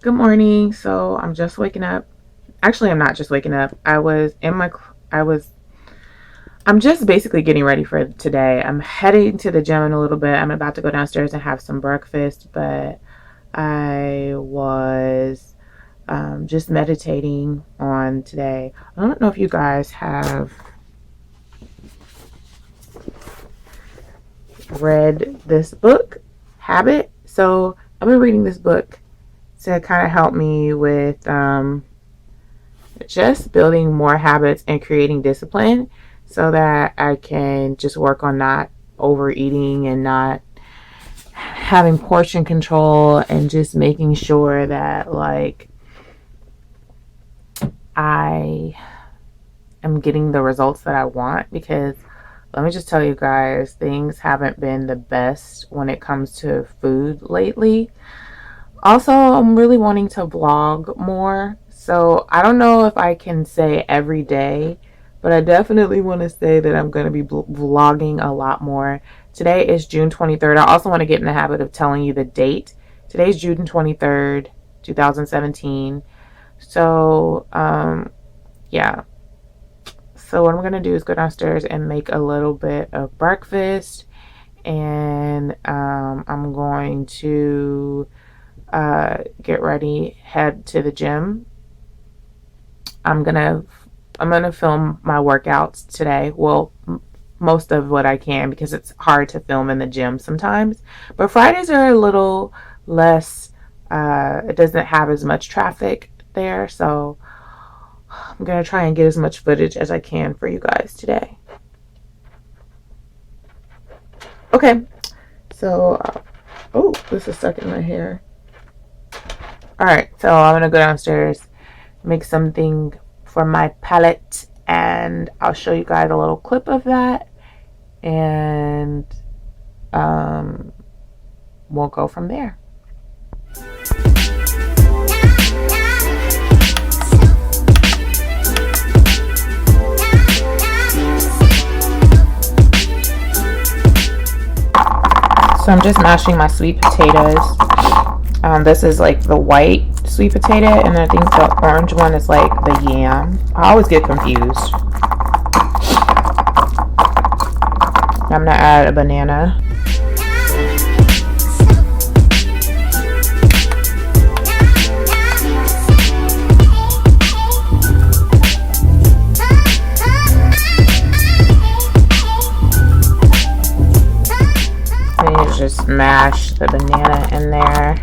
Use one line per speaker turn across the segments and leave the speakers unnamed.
Good morning. So I'm just waking up. Actually, I'm not just waking up. I was, I'm just basically getting ready for today. I'm heading to the gym in a little bit. I'm about to go downstairs and have some breakfast, but I was just meditating on today. I don't know if you guys have read this book, Habit. So I've been reading this book to kind of help me with just building more habits and creating discipline so that I can just work on not overeating and not having portion control and just making sure that I am getting the results that I want, because let me just tell you guys, things haven't been the best when it comes to food lately. Also, I'm really wanting to vlog more. So I don't know if I can say every day, but I definitely want to say that I'm going to be vlogging a lot more. Today is June 23rd. I also want to get in the habit of telling you the date. Today's June 23rd, 2017. So, yeah. So what I'm going to do is go downstairs and make a little bit of breakfast. And I'm going to get ready, head to the gym. I'm gonna I'm gonna film my workouts today. Well, most of what I can, because it's hard to film in the gym sometimes. But Fridays are a little less. It doesn't have as much traffic there, so I'm gonna try and get as much footage as I can for you guys today. Okay, so oh, this is stuck in my hair. All right, so I'm gonna go downstairs, make something for my palette, and I'll show you guys a little clip of that, and um, we'll go from there. So I'm just mashing my sweet potatoes. This is like the white sweet potato, and I think the orange one is like the yam. I always get confused. I'm gonna add a banana. And you just mash the banana in there.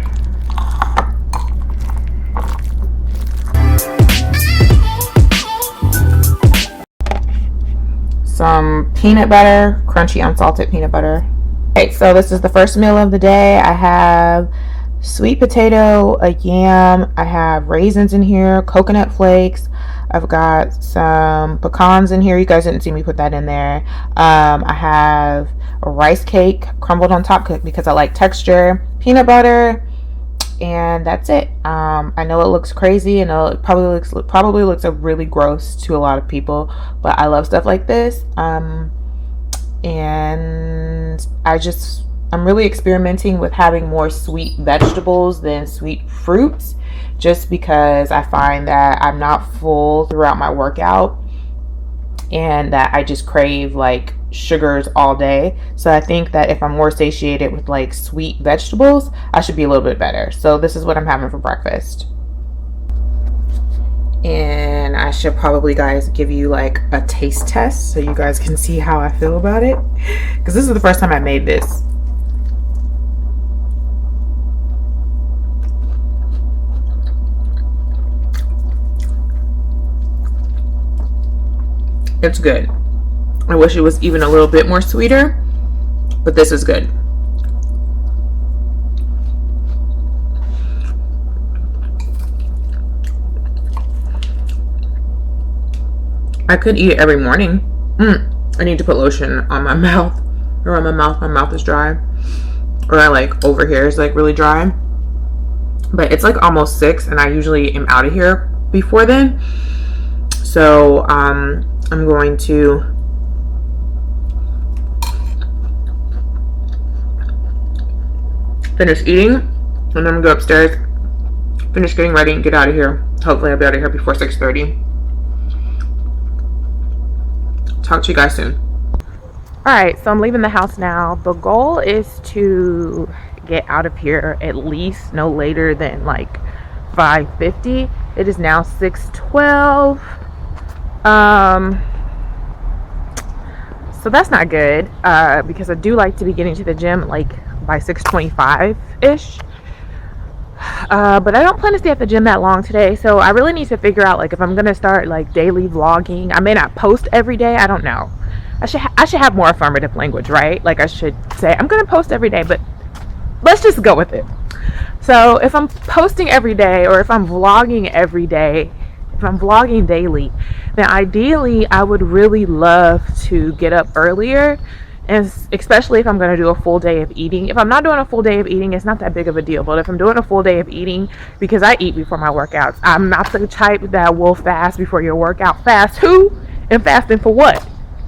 Some peanut butter, crunchy unsalted peanut butter. Okay, so this is the first meal of the day. I have sweet potato, a yam, I have raisins in here, coconut flakes, I've got some pecans in here. You guys didn't see me put that in there. I have a rice cake crumbled on top because I like texture, peanut butter, and that's it. I know it looks crazy, and it probably looks really gross to a lot of people, but I love stuff like this. And I'm really experimenting with having more sweet vegetables than sweet fruits, just because I find that I'm not full throughout my workout and that I just crave like sugars all day. So I think that if I'm more satiated with like sweet vegetables, I should be a little bit better. So this is what I'm having for breakfast. And I should probably, guys, give you like a taste test so you guys can see how I feel about it, because this is the first time I made this. It's good. I wish it was even a little bit more sweeter, but this is good. I could eat it every morning. I need to put lotion on my mouth, around my mouth. My mouth is dry, or I like over here is like really dry. But it's like almost 6, and I usually am out of here before then. So I'm going to finish eating, and then I'm gonna go upstairs, finish getting ready and get out of here. Hopefully I'll be out of here before 6:30. Talk to you guys soon. Alright, so I'm leaving the house now. The goal is to get out of here at least no later than like 5:50. It is now 6:12. So that's not good, because I do like to be getting to the gym like by 6:25-ish. But I don't plan to stay at the gym that long today, so I really need to figure out like if I'm gonna start like daily vlogging. I may not post every day, I don't know. I should have more affirmative language, right? Like I should say I'm gonna post every day, but let's just go with it. So if I'm posting every day, or if I'm vlogging every day, if I'm vlogging daily, then ideally I would really love to get up earlier, and especially if I'm going to do a full day of eating. If I'm not doing a full day of eating, it's not that big of a deal. But if I'm doing a full day of eating, because I eat before my workouts, I'm not the type that will fast before your workout. Fast who? And fasting for what?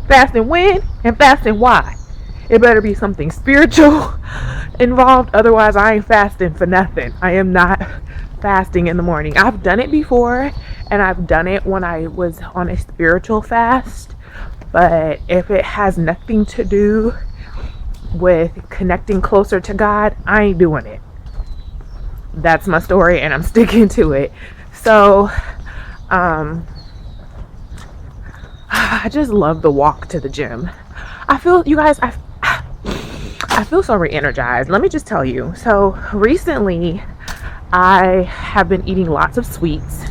Fasting when? And fasting why? It better be something spiritual involved. Otherwise, I ain't fasting for nothing. I am not fasting in the morning. I've done it before, and I've done it when I was on a spiritual fast. But if it has nothing to do with connecting closer to God, I ain't doing it. That's my story, and I'm sticking to it. So, I just love the walk to the gym. I feel, you guys, I feel so re-energized. Let me just tell you. So recently, I have been eating lots of sweets.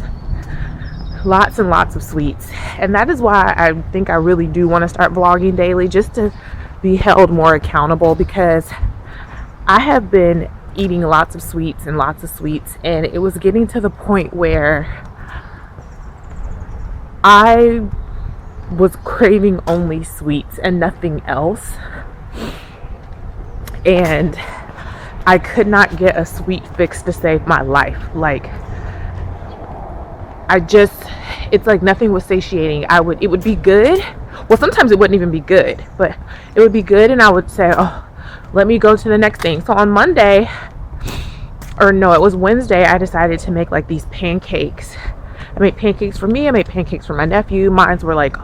Lots and lots of sweets. And that is why I think I really do want to start vlogging daily, just to be held more accountable, because I have been eating lots of sweets, and it was getting to the point where I was craving only sweets and nothing else. And I could not get a sweet fix to save my life. Like, it's like nothing was satiating. It would be good. Well, sometimes it wouldn't even be good, but it would be good, and I would say, oh, let me go to the next thing. So on Monday, or no, it was Wednesday, I decided to make like these pancakes. I made pancakes for me, I made pancakes for my nephew. Mine were like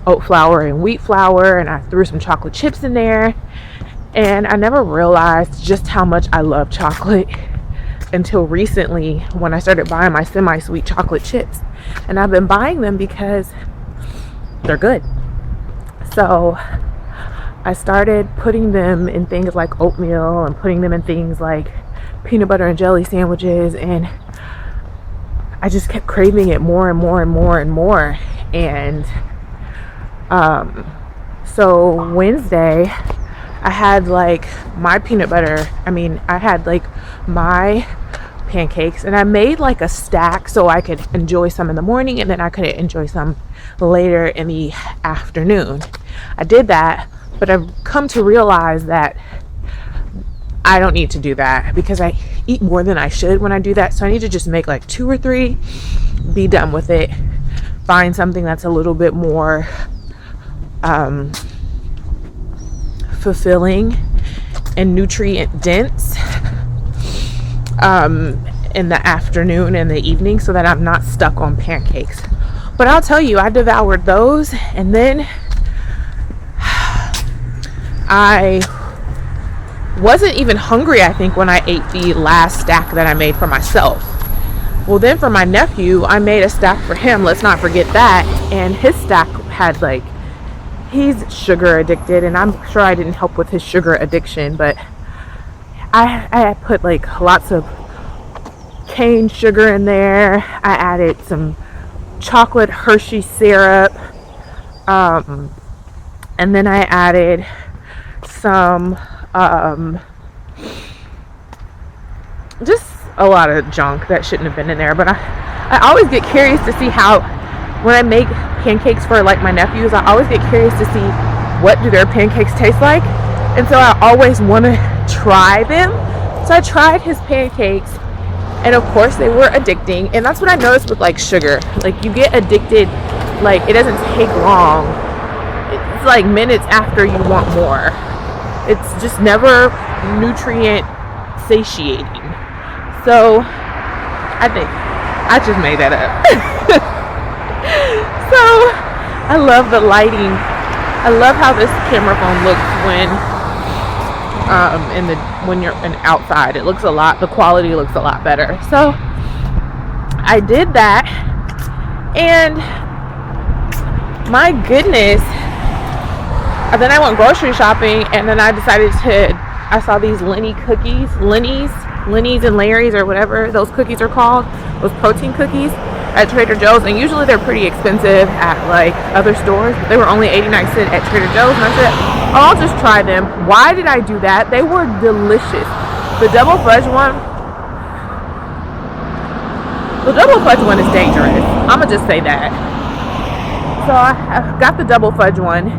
oat flour and wheat flour, and I threw some chocolate chips in there. And I never realized just how much I love chocolate until recently, when I started buying my semi-sweet chocolate chips. And I've been buying them because they're good. So I started putting them in things like oatmeal, and putting them in things like peanut butter and jelly sandwiches, and I just kept craving it more and more and more and more. And so Wednesday, I had like my I had like my pancakes, and I made like a stack so I could enjoy some in the morning, and then I could enjoy some later in the afternoon. I did that, but I've come to realize that I don't need to do that, because I eat more than I should when I do that. So I need to just make like 2 or 3, be done with it, find something that's a little bit more fulfilling and nutrient dense in the afternoon and the evening, so that I'm not stuck on pancakes. But I'll tell you, I devoured those, and then I wasn't even hungry, I think, when I ate the last stack that I made for myself. Well, then for my nephew, I made a stack for him. Let's not forget that. And his stack had like, he's sugar addicted, and I'm sure I didn't help with his sugar addiction, but I put like lots of cane sugar in there. I added some chocolate Hershey syrup, and then I added some just a lot of junk that shouldn't have been in there. But I always get curious to see how, when I make pancakes for like my nephews, I always get curious to see what do their pancakes taste like, and so I always want to try them. So I tried his pancakes, and of course they were addicting. And that's what I noticed with like sugar, like you get addicted, like it doesn't take long, it's like minutes after you want more. It's just never nutrient satiating. So I just made that up. So I love the lighting. I love how this camera phone looks when you're outside. It looks the quality looks a lot better. So I did that, and my goodness. And then I went grocery shopping, and then I saw these Lenny's and Larry's, or whatever those cookies are called, those protein cookies at Trader Joe's. And usually they're pretty expensive at like other stores, but they were only 89 cents at Trader Joe's, and I said, oh, I'll just try them. Why did I do that? They were delicious. The double fudge one is dangerous. I'm gonna just say that. So I got the double fudge one,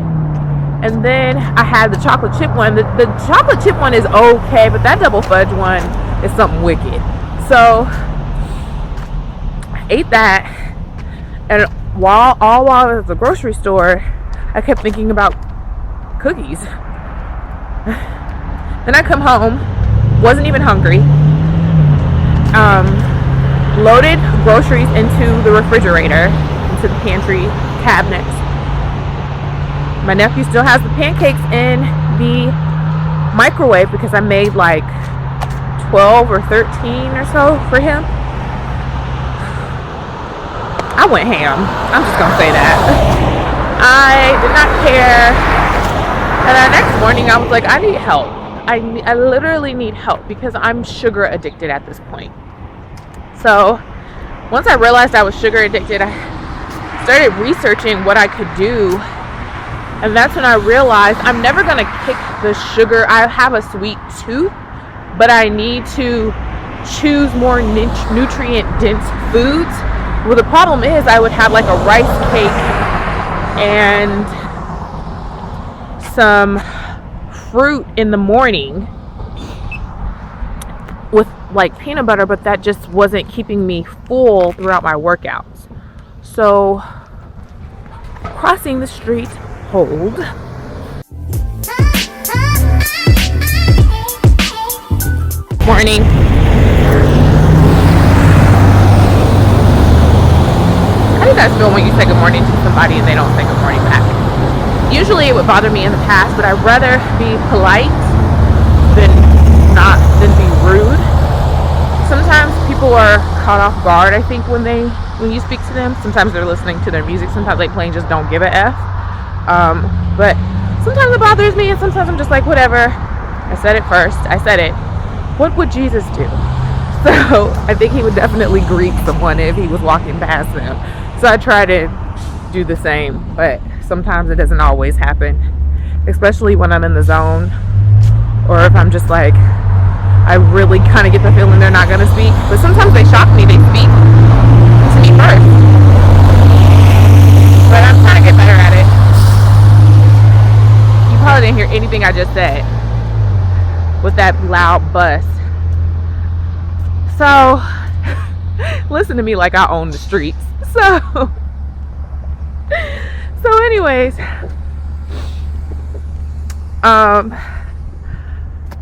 and then I had the chocolate chip one. The chocolate chip one is okay, but that double fudge one is something wicked. So I ate that, and while I was at the grocery store, I kept thinking about cookies. Then I come home, wasn't even hungry, loaded groceries into the refrigerator, into the pantry cabinet. My nephew still has the pancakes in the microwave because I made like 12 or 13 or so for him. I went ham. I'm just gonna say that. I did not care. And the next morning I was like, I need help. I literally need help because I'm sugar addicted at this point. So once I realized I was sugar addicted, I started researching what I could do. And that's when I realized I'm never going to kick the sugar. I have a sweet tooth, but I need to choose more nutrient dense foods. Well, the problem is I would have like a rice cake and some fruit in the morning with like peanut butter, but that just wasn't keeping me full throughout my workouts. So crossing the street, hold. Morning. How do you guys feel when you say good morning to somebody and they don't say good morning back? Usually it would bother me in the past, but I'd rather be polite than be rude. Sometimes people are caught off guard, I think, when you speak to them. Sometimes they're listening to their music. Sometimes they plain just don't give a F. But sometimes it bothers me, and sometimes I'm just like, whatever. I said it first. I said it. What would Jesus do? So I think he would definitely greet someone if he was walking past them. So I try to do the same, but sometimes it doesn't always happen, especially when I'm in the zone, or if I'm just like, I really kind of get the feeling they're not going to speak. But sometimes they shock me. They speak to me first. But I'm trying to get better at it. You probably didn't hear anything I just said with that loud bus. So listen to me like I own the streets. So anyways,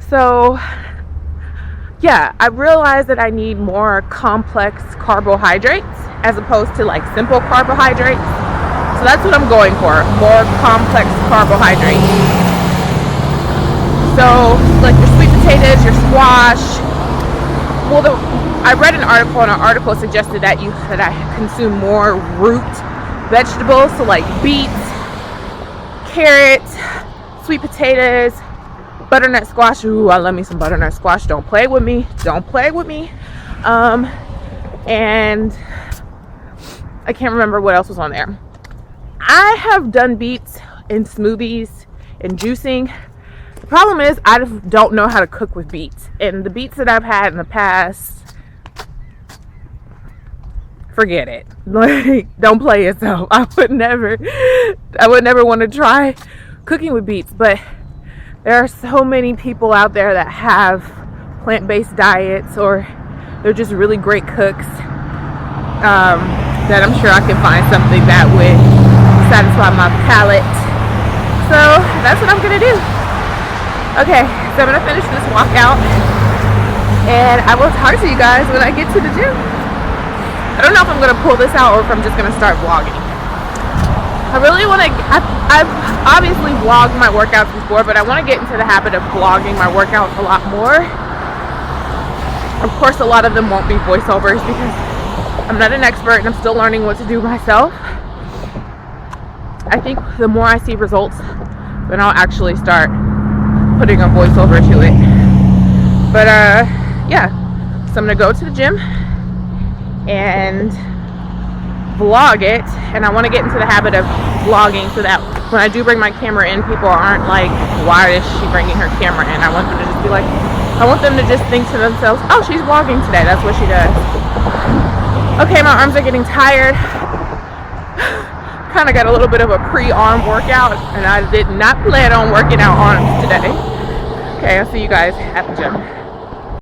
so yeah, I realized that I need more complex carbohydrates as opposed to like simple carbohydrates. So that's what I'm going for, more complex carbohydrates. So like your sweet potatoes, your squash. Well, I read an article, and an article suggested that I consume more root vegetables, so like beets, carrots, sweet potatoes, butternut squash. Ooh, I love me some butternut squash. Don't play with me. Don't play with me. And I can't remember what else was on there. I have done beets in smoothies and juicing. The problem is I don't know how to cook with beets. And the beets that I've had in the past, forget it. Like, don't play yourself. I would never want to try cooking with beets. But there are so many people out there that have plant-based diets, or they're just really great cooks, that I'm sure I can find something that would satisfy my palate. So that's what I'm gonna do. Okay, so I'm gonna finish this walkout, and I will talk to you guys when I get to the gym. I don't know if I'm gonna pull this out or if I'm just gonna start vlogging. I really want to, I've obviously vlogged my workouts before, but I want to get into the habit of vlogging my workouts a lot more. Of course, a lot of them won't be voiceovers because I'm not an expert and I'm still learning what to do myself. I think the more I see results, then I'll actually start putting a voiceover to it. But yeah, so I'm gonna go to the gym and vlog it, and I want to get into the habit of vlogging so that when I do bring my camera in, people aren't like, why is she bringing her camera in? I want them to just be like, I want them to just think to themselves, oh, she's vlogging today, that's what she does. Okay, my arms are getting tired. Kind of got a little bit of a pre-arm workout, and I did not plan on working out arms today. Okay, I'll see you guys at the gym.